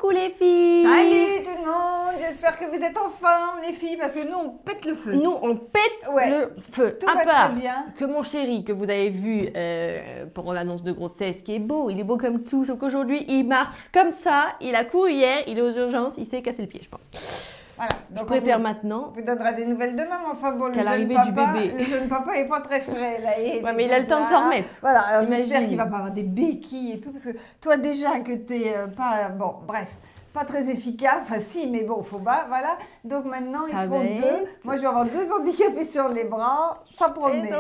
Coucou les filles. Salut tout le monde, j'espère que vous êtes en forme les filles, parce que nous on pète le feu. Nous on pète le feu. Tout va très bien. Que mon chéri, que vous avez vu pour l'annonce de grossesse, qui est beau, il est beau comme tout, sauf qu'aujourd'hui il marche comme ça, il a couru hier, il est aux urgences, il s'est cassé le pied je pense. Voilà, donc je préfère maintenant. On vous donnera des nouvelles demain, mais enfin bon, le jeune papa est pas très frais là. Ouais, mais il a le temps de s'en remettre. Voilà, alors j'espère qu'il va pas avoir des béquilles et tout, parce que toi déjà que t'es pas, bon bref, pas très efficace, enfin si, mais bon, faut pas, voilà. Donc maintenant ils seront deux. Moi je vais avoir deux handicapés sur les bras, ça promet.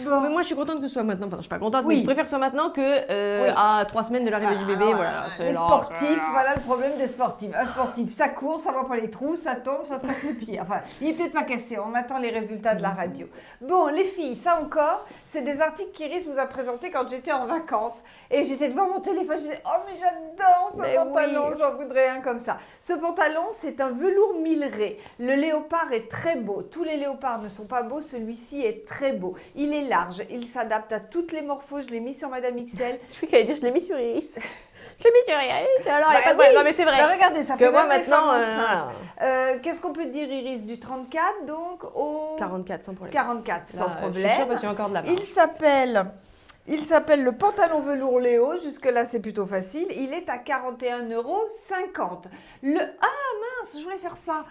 Bon. Mais moi je suis contente que ce soit maintenant, enfin je suis pas contente, mais je préfère que ce soit maintenant que à 3 semaines de l'arrivée du bébé. Voilà, les sportifs, voilà le problème des sportifs. Un sportif, ça court, ça voit pas les trous, ça tombe, ça se casse le pied. Enfin, il est peut-être pas cassé, on attend les résultats de la radio. Bon, les filles, ça encore, c'est des articles qu'Iris vous a présentés quand j'étais en vacances. Et j'étais devant mon téléphone, je disais, oh mais j'adore ce pantalon, j'en voudrais un comme ça. Ce pantalon, c'est un velours milleret. Le léopard est très beau. Tous les léopards ne sont pas beaux, celui-ci est très beau. Il est large, il s'adapte à toutes les morphos. Je l'ai mis sur Madame XL. Je suis qu'à dire, je l'ai mis sur Iris. Je l'ai mis sur Iris, alors il n'y a pas de problème. Non mais c'est vrai. Bah, regardez, ça fait moi maintenant. Qu'est-ce qu'on peut dire, Iris? Du 34 donc au 44 sans problème. 44 sans problème. Je suis sûre parce qu'il y a encore de la marge. Il s'appelle le pantalon velours Léo. Jusque-là, c'est plutôt facile. Il est à 41,50 €. Ah mince, je voulais faire ça.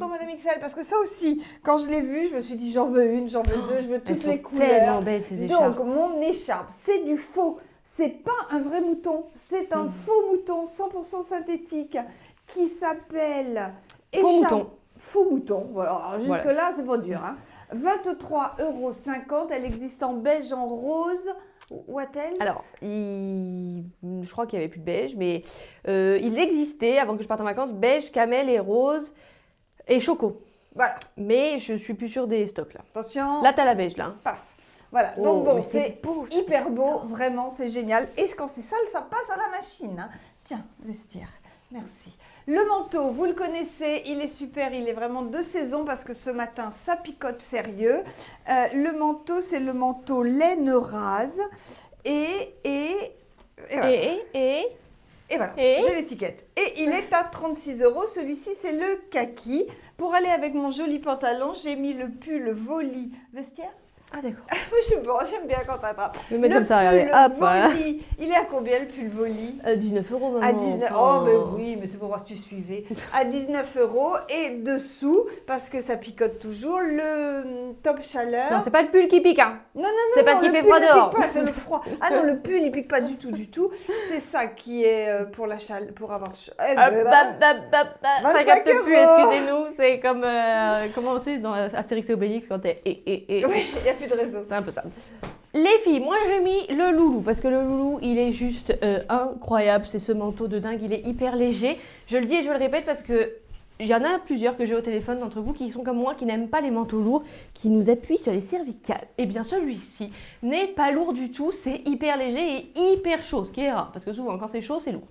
Dans Madame XL, parce que ça aussi, quand je l'ai vu, je me suis dit j'en veux une, j'en veux deux, je veux toutes les couleurs. Tellement belles ces écharpes. Donc mon écharpe, c'est du faux. C'est pas un vrai mouton, c'est un faux mouton 100% synthétique qui s'appelle Faux mouton. Voilà, jusque-là, c'est pas dur. Hein. 23,50 €. Elle existe en beige, en rose. What else? Alors, je crois qu'il n'y avait plus de beige, mais il existait avant que je parte en vacances beige, camel et rose et choco. Voilà. Mais je suis plus sûre des stocks là. Attention. Là, t'as la beige là. Paf. Voilà, donc bon, c'est hyper beau, vraiment, c'est génial. Et quand c'est sale, ça passe à la machine. Hein. Tiens, vestiaire, merci. Le manteau, vous le connaissez, il est super, il est vraiment de saison parce que ce matin, ça picote sérieux. Le manteau, c'est le manteau laine rase. Et voilà. Et voilà, j'ai l'étiquette. Et il est à 36 €. Celui-ci, c'est le kaki. Pour aller avec mon joli pantalon, j'ai mis le pull Volley vestiaire. Ah d'accord. Je sais pas, j'aime bien quand t'attrapes. Je vais mettre comme ça, regardez. Hop, Volley, il est à combien le pull Volley? 19 € maman. À 19 €. Oh, mais oui, mais c'est pour voir si tu suivais. À 19 € et dessous, parce que ça picote toujours, le top chaleur. Non, c'est pas le pull qui pique, hein. Non, c'est parce qu'il fait froid dehors. C'est le froid. Ah non, le pull, il pique pas du tout. C'est ça qui est pour la chaleur, pour avoir chaud. Ça capte plus, excusez-nous. C'est comme, comment on sait dans Astérix et Obélix quand t'es Oui, il n'y a plus de réseau. C'est un peu ça. Les filles, moi j'ai mis le loulou parce que le loulou il est juste incroyable, c'est ce manteau de dingue, il est hyper léger. Je le dis et je le répète parce que il y en a plusieurs que j'ai au téléphone d'entre vous qui sont comme moi, qui n'aiment pas les manteaux lourds, qui nous appuient sur les cervicales. Et bien celui-ci n'est pas lourd du tout, c'est hyper léger et hyper chaud, ce qui est rare parce que souvent quand c'est chaud c'est lourd.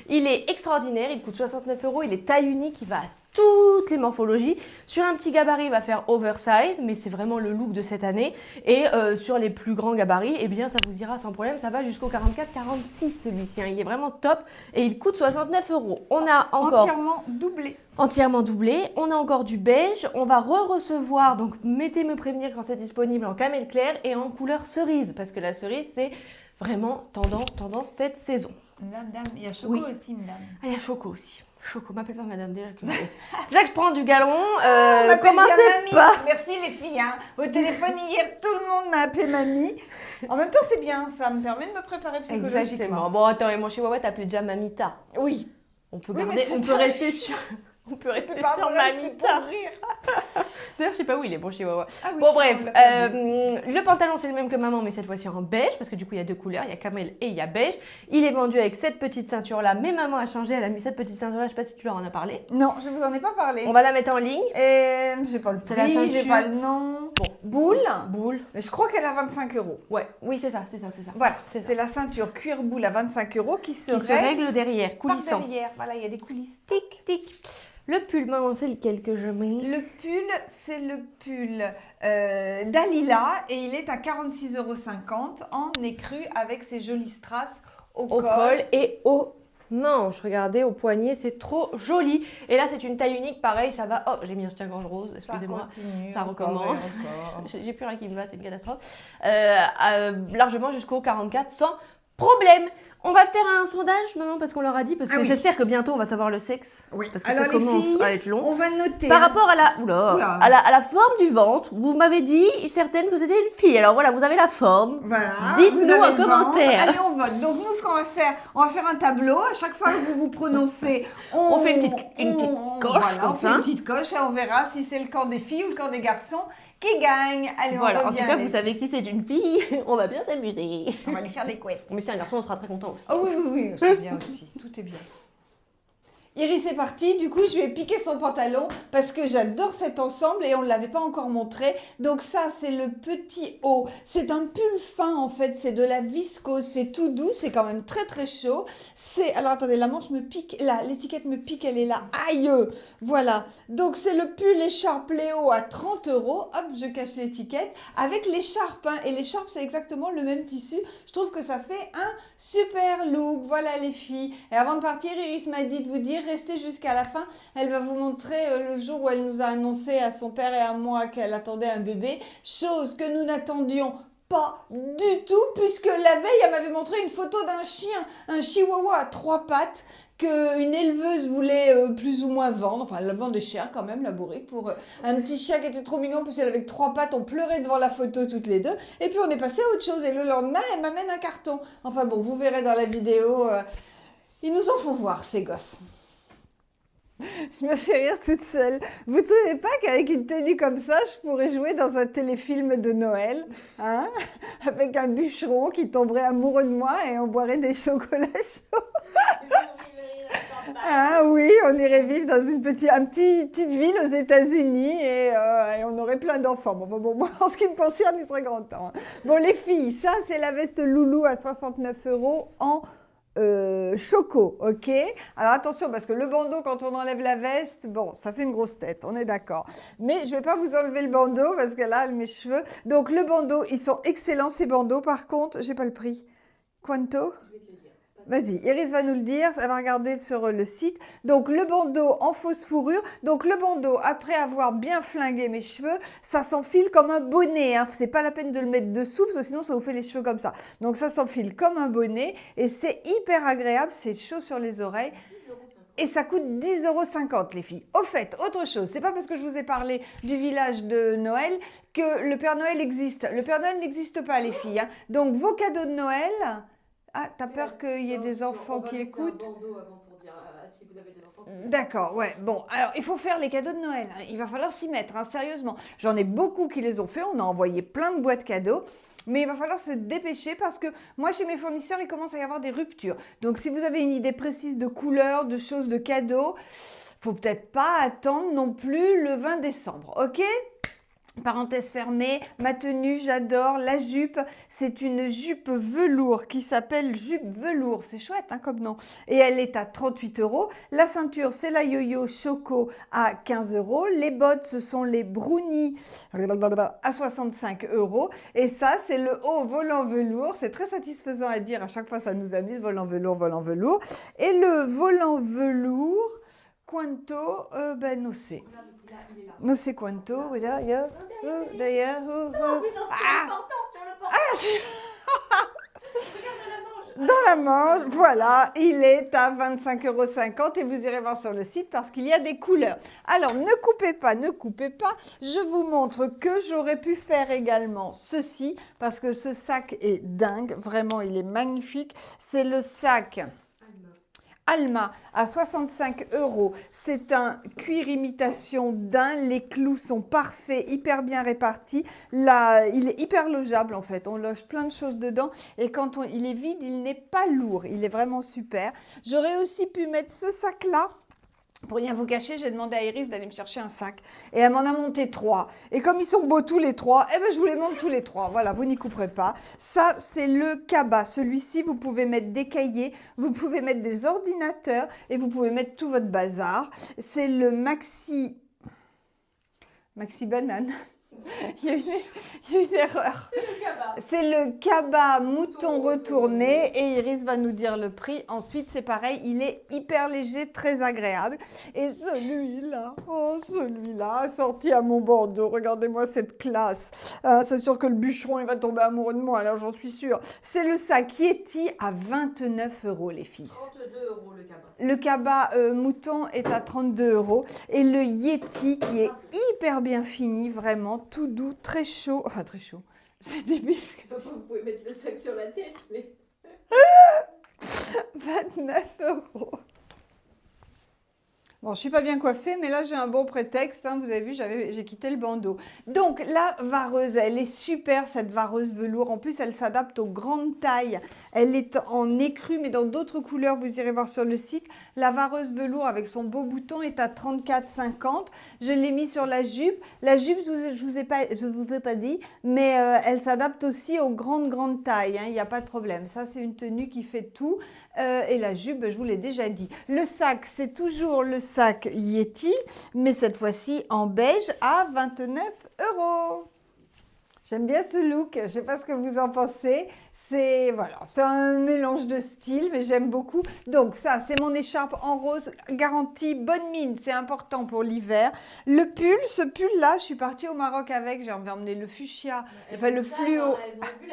Il est extraordinaire, il coûte 69 €, il est taille unique, il va à toutes les morphologies. Sur un petit gabarit, il va faire oversize, mais c'est vraiment le look de cette année. Et sur les plus grands gabarits, eh bien, ça vous ira sans problème. Ça va jusqu'au 44-46 celui-ci. Hein. Il est vraiment top et il coûte 69 €. On a encore entièrement doublé. On a encore du beige. On va recevoir, donc mettez me prévenir quand c'est disponible en camel clair et en couleur cerise, parce que la cerise c'est vraiment tendance cette saison. Madame, il y a Choco aussi, madame. Ah, il y a Choco aussi. Choco, m'appelle pas madame, déjà que je prends du galon, commencez pas. Merci les filles, hein. Au téléphone hier, tout le monde m'a appelé mamie. En même temps, c'est bien, ça me permet de me préparer psychologiquement. Exactement. Bon, attends, et mon chihuahua t'appelait déjà Mamita. Oui. On peut rester sur Mamita. D'ailleurs, je sais pas où il est, bon chihuahua. Ah oui, bon, bref, le pantalon, c'est le même que maman, mais cette fois-ci en beige, parce que du coup, il y a deux couleurs, il y a camel et il y a beige. Il est vendu avec cette petite ceinture-là, mais maman a changé, elle a mis cette petite ceinture-là, je sais pas si tu leur en as parlé. Non, je vous en ai pas parlé. On va la mettre en ligne. Et j'ai pas le prix, j'ai pas le nom. Bon, boule. Mais je crois qu'elle a 25 €. Ouais, oui, c'est ça. Voilà, c'est la ceinture cuir boule à 25 € qui se règle derrière, coulissant. Par derrière, voilà, il y a des coulisses. Tic, tic. Le pull, maman, c'est lequel que je mets? Le pull, c'est le pull Dalila et il est à 46,50 € en écru avec ses jolies strass au col et au manches. Regardez, au poignet, c'est trop joli. Et là, c'est une taille unique, pareil, ça va. Oh, j'ai mis un soutien-gorge rose, excusez-moi. Ça recommence. J'ai plus rien qui me va, c'est une catastrophe. Largement jusqu'au 44 sans problème. On va faire un sondage, maman, parce qu'on leur a dit, parce que j'espère que bientôt on va savoir le sexe. Oui. Parce que alors, ça commence à être long. On va noter. Par rapport à la forme du ventre, vous m'avez dit certaines que c'était une fille. Alors voilà, vous avez la forme. Voilà. Dites-nous en commentaire. Allez, on vote. Donc nous, ce qu'on va faire, on va faire un tableau. À chaque fois que vous vous prononcez, on fait une petite coche. Voilà, on fait une petite coche et on verra si c'est le camp des filles ou le camp des garçons qui gagne. Allez, voilà, on en tout cas, vous savez que si c'est une fille, on va bien s'amuser. On va lui faire des couettes. Mais si c'est un garçon, on sera très content aussi. Oh oui, c'est bien aussi. Tout est bien. Iris est partie, du coup je vais piquer son pantalon parce que j'adore cet ensemble et on ne l'avait pas encore montré. Donc ça c'est le petit haut, c'est un pull fin en fait, c'est de la viscose, c'est tout doux, c'est quand même très très chaud. Alors attendez, la manche me pique, là l'étiquette me pique, elle est là, aïe. Voilà, donc c'est le pull écharpe Léo à 30 €, hop je cache l'étiquette, avec l'écharpe, hein. Et l'écharpe c'est exactement le même tissu, je trouve que ça fait un super look. Voilà les filles, et avant de partir Iris m'a dit de vous dire restez jusqu'à la fin, elle va vous montrer le jour où elle nous a annoncé à son père et à moi qu'elle attendait un bébé, chose que nous n'attendions pas du tout, puisque la veille elle m'avait montré une photo d'un chien, un chihuahua à 3 pattes, qu'une éleveuse voulait plus ou moins vendre, enfin elle vendait cher quand même la bourrique, pour un petit chien qui était trop mignon, puis elle avait 3 pattes, on pleurait devant la photo toutes les deux, et puis on est passé à autre chose, et le lendemain elle m'amène un carton, enfin bon vous verrez dans la vidéo, ils nous en font voir ces gosses. Je me fais rire toute seule. Vous trouvez pas qu'avec une tenue comme ça, je pourrais jouer dans un téléfilm de Noël, hein, avec un bûcheron qui tomberait amoureux de moi et on boirait des chocolats chauds. Ah oui, on irait vivre dans une petite ville aux États-Unis et on aurait plein d'enfants. Bon, moi, en ce qui me concerne, il serait grand temps. Hein. Bon, les filles, ça, c'est la veste Loulou à 69 € en choco, ok? Alors attention, parce que le bandeau, quand on enlève la veste, bon, ça fait une grosse tête, on est d'accord. Mais je vais pas vous enlever le bandeau, parce que là, mes cheveux... Donc le bandeau, ils sont excellents, ces bandeaux. Par contre, j'ai pas le prix. Quanto? Vas-y, Iris va nous le dire, elle va regarder sur le site. Donc, le bandeau en fausse fourrure. Donc, le bandeau, après avoir bien flingué mes cheveux, ça s'enfile comme un bonnet. Hein. C'est pas la peine de le mettre dessous, parce que sinon, ça vous fait les cheveux comme ça. Donc, ça s'enfile comme un bonnet et c'est hyper agréable. C'est chaud sur les oreilles. Et ça coûte 10,50 € les filles. Au fait, autre chose, c'est pas parce que je vous ai parlé du village de Noël que le Père Noël existe. Le Père Noël n'existe pas, les filles. Hein. Donc, vos cadeaux de Noël... Ah, t'as peur qu'il y ait des enfants qui écoutent? D'accord, ouais. Bon, alors il faut faire les cadeaux de Noël. Hein. Il va falloir s'y mettre, hein, sérieusement. J'en ai beaucoup qui les ont fait. On a envoyé plein de boîtes cadeaux. Mais il va falloir se dépêcher parce que moi, chez mes fournisseurs, il commence à y avoir des ruptures. Donc, si vous avez une idée précise de couleurs, de choses, de cadeaux, faut peut-être pas attendre non plus le 20 décembre, ok ? Parenthèse fermée, ma tenue, j'adore la jupe. C'est une jupe velours qui s'appelle jupe velours. C'est chouette hein, comme nom. Et elle est à 38 €. La ceinture, c'est la yo-yo choco à 15 €. Les bottes, ce sont les brownies à 65 €. Et ça, c'est le haut volant velours. C'est très satisfaisant à dire. À chaque fois, ça nous amuse. Volant velours, volant velours. Et le volant velours, quanto, no sé. No sé quanto, d'ailleurs. Dans la manche, voilà, il est à 25,50 € et vous irez voir sur le site parce qu'il y a des couleurs. Alors, ne coupez pas, je vous montre que j'aurais pu faire également ceci parce que ce sac est dingue, vraiment, il est magnifique. C'est le sac... Alma à 65 €. C'est un cuir imitation daim. Les clous sont parfaits, hyper bien répartis. Là, il est hyper logeable en fait. On loge plein de choses dedans. Et quand il est vide, il n'est pas lourd. Il est vraiment super. J'aurais aussi pu mettre ce sac-là. Pour rien vous cacher, j'ai demandé à Iris d'aller me chercher un sac. Et elle m'en a monté 3. Et comme ils sont beaux tous les 3, eh ben je vous les montre tous les 3. Voilà, vous n'y couperez pas. Ça, c'est le cabas. Celui-ci, vous pouvez mettre des cahiers, vous pouvez mettre des ordinateurs et vous pouvez mettre tout votre bazar. C'est le Maxi Banane. Il y a une erreur. C'est le cabas. C'est le cabas mouton retourné et Iris va nous dire le prix. Ensuite, c'est pareil, il est hyper léger, très agréable. Et celui-là, oh celui-là, assorti à mon bandeau. Regardez-moi cette classe. C'est sûr que le bûcheron, il va tomber amoureux de moi, alors j'en suis sûre. C'est le sac Yeti à 29 € les filles. 32 € le cabas. Le cabas mouton est à 32 € et le Yeti qui est hyper bien fini, vraiment tout doux, très chaud, enfin très chaud, c'est débile. Vous pouvez mettre le sac sur la tête, mais... 29 €. Bon, je suis pas bien coiffée, mais là j'ai un bon prétexte. Hein, vous avez vu, j'ai quitté le bandeau. Donc la vareuse, elle est super cette vareuse velours. En plus, elle s'adapte aux grandes tailles. Elle est en écru, mais dans d'autres couleurs. Vous irez voir sur le site. La vareuse velours avec son beau bouton est à 34,50 €. Je l'ai mis sur la jupe. La jupe, je vous ai pas dit, mais elle s'adapte aussi aux grandes tailles. Hein, il n'y a pas de problème. Ça, c'est une tenue qui fait tout. Et la jupe, je vous l'ai déjà dit. Le sac, c'est toujours le sac Yeti, mais cette fois-ci en beige à 29 €. J'aime bien ce look, je ne sais pas ce que vous en pensez. C'est voilà, c'est un mélange de styles, mais j'aime beaucoup. Donc ça, c'est mon écharpe en rose, garantie bonne mine, c'est important pour l'hiver. Le pull, ce pull-là, je suis partie au Maroc avec, j'ai emmené le fuchsia, enfin le fluo.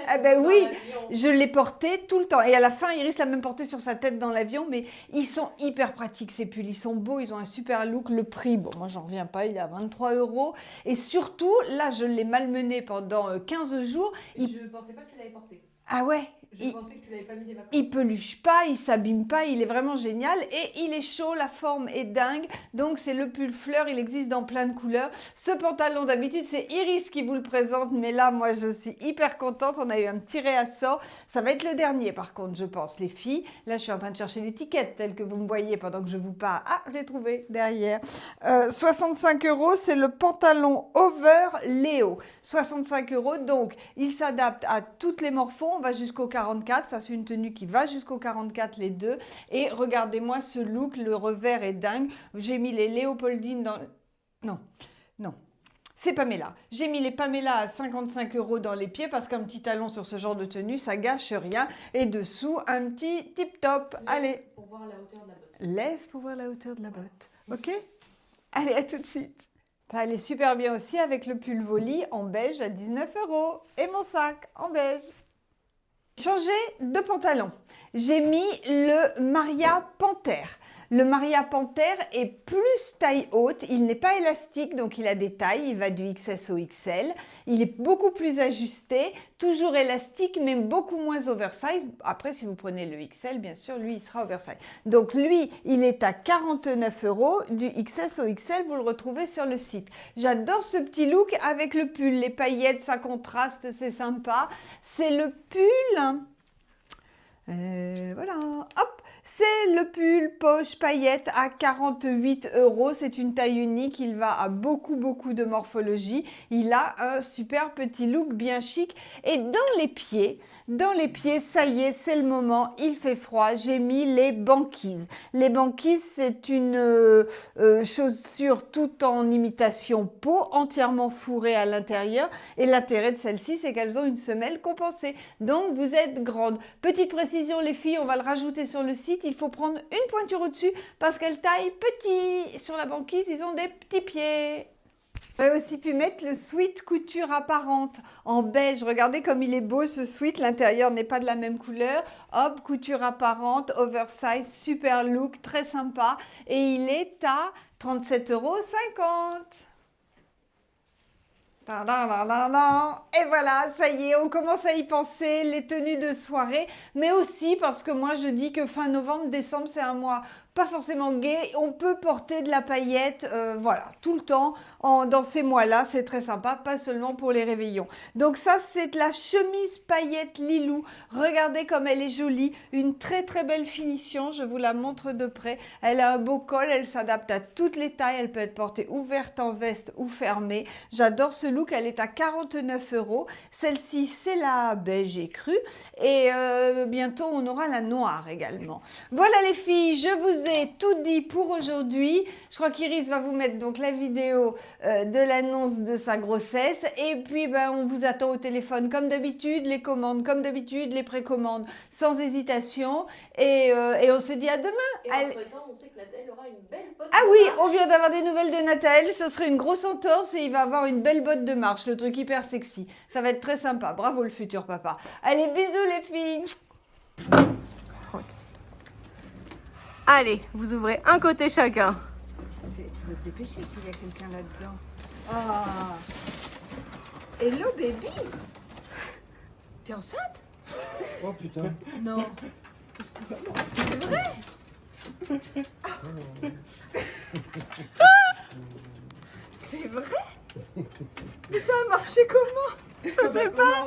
Ah ben oui, je l'ai porté tout le temps. Et à la fin, Iris l'a même porté sur sa tête dans l'avion, mais ils sont hyper pratiques ces pulls, ils sont beaux, ils ont un super look. Le prix, bon, moi j'en reviens pas, il est à 23 €. Et surtout, là, je l'ai malmené pendant 15 jours. Je ne pensais pas que tu l'avais porté. Ah ouais, Je pensais que tu l'avais pas mis des vacances. il peluche pas, il s'abîme pas, il est vraiment génial et il est chaud, la forme est dingue. Donc c'est le pull fleur, il existe dans plein de couleurs. Ce pantalon d'habitude c'est Iris qui vous le présente, mais là moi je suis hyper contente, on a eu un petit réassort. Ça va être le dernier par contre je pense les filles. Là je suis en train de chercher l'étiquette telle que vous me voyez pendant que je vous parle. Ah je l'ai trouvé derrière. 65 €, c'est le pantalon over Léo. 65 € donc il s'adapte à toutes les morphos. On va jusqu'au 44, ça c'est une tenue qui va jusqu'au 44 les deux. Et regardez-moi ce look, le revers est dingue. J'ai mis les Léopoldines dans... Non, c'est Pamela. J'ai mis les Pamela à 55 € dans les pieds parce qu'un petit talon sur ce genre de tenue, ça gâche rien. Et dessous, un petit tip-top. Allez. Pour voir la hauteur de la botte. Lève pour voir la hauteur de la botte. Ok? Allez, à tout de suite. Ça allait super bien aussi avec le pull voili en beige à 19 € et mon sac en beige. Changer de pantalon. J'ai mis le Maria Panthère. Le Maria Panthère est plus taille haute. Il n'est pas élastique, donc il a des tailles. Il va du XS au XL. Il est beaucoup plus ajusté, toujours élastique, mais beaucoup moins oversize. Après, si vous prenez le XL, bien sûr, lui, il sera oversize. Donc lui, il est à 49 €. Du XS au XL, vous le retrouvez sur le site. J'adore ce petit look avec le pull. Les paillettes, ça contraste, c'est sympa. C'est le pull... voilà, hop, c'est le pull poche paillettes à 48 €. C'est une taille unique, il va à beaucoup de morphologie. Il a un super petit look bien chic. Et dans les pieds, ça y est, c'est le moment, il fait froid. J'ai mis les banquises. Les banquises, c'est une chaussure tout en imitation peau, entièrement fourrée à l'intérieur. Et l'intérêt de celle-ci, c'est qu'elles ont une semelle compensée. Donc, vous êtes grande. Petite précision, les filles, on va le rajouter sur le site. Il faut prendre une pointure au-dessus parce qu'elle taille petit. Sur la banquise, ils ont des petits pieds. J'aurais aussi pu mettre le sweat couture apparente en beige. Regardez comme il est beau ce sweat. L'intérieur n'est pas de la même couleur. Hop, couture apparente, oversize, super look, très sympa. Et il est à 37,50 €. Et voilà, ça y est, on commence à y penser, les tenues de soirée, mais aussi parce que moi je dis que fin novembre, décembre, c'est un mois pas forcément gai, on peut porter de la paillette, voilà, tout le temps, dans ces mois-là, c'est très sympa, pas seulement pour les réveillons. Donc ça, c'est de la chemise paillette Lilou, regardez comme elle est jolie, une très belle finition, je vous la montre de près, elle a un beau col, elle s'adapte à toutes les tailles, elle peut être portée ouverte en veste ou fermée, j'adore ce look, elle est à 49 €. Celle-ci, c'est la beige écrue. Et bientôt, on aura la noire également. Voilà les filles, je vous ai tout dit pour aujourd'hui. Je crois qu'Iris va vous mettre donc la vidéo de l'annonce de sa grossesse. Et puis, ben, on vous attend au téléphone comme d'habitude, les commandes comme d'habitude, les précommandes sans hésitation. Et on se dit à demain. Et entre-temps, on sait que Nathalie aura une belle botte Ah de oui, marche. on vient d'avoir des nouvelles de Nathalie. Ce serait une grosse entorse et il va avoir une belle botte de marche. Le truc hyper sexy. Ça va être très sympa. Bravo le futur papa. Allez, bisous les filles. Allez, vous ouvrez un côté chacun. Il faut se dépêcher s'il y a quelqu'un là-dedans. Ah. Hello baby. T'es enceinte? Oh putain. Non. C'est vrai? C'est vrai? Mais ça a marché comment? Je sais pas.